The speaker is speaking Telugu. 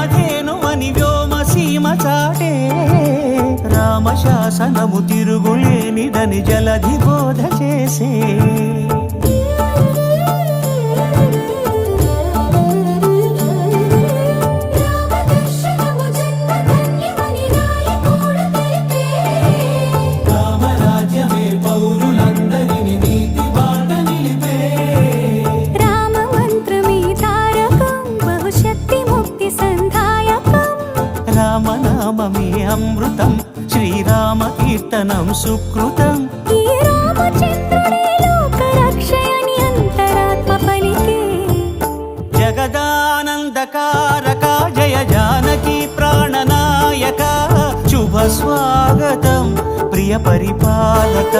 కామధేను అని వ్యోమసీమ చాటే రామశాసనము తిరుగులేనిదని జలధి బోధ చేసే రామరాజ్యమే పౌరులందరినీ నీతి బాట నిలిపే రామమంత్రమే తారకం బహుశక్తి ముక్తి సంధాయకం రామనామమే అమృతం శ్రీరామ కీర్తనం సుకృతం ఈ రామచంద్రుడే లోకరక్షయని అంతరాత్మ పలికే జగదానందకారక జయ జానకి ప్రాణనాయక శుభ స్వాగతం ప్రియ పరిపాలక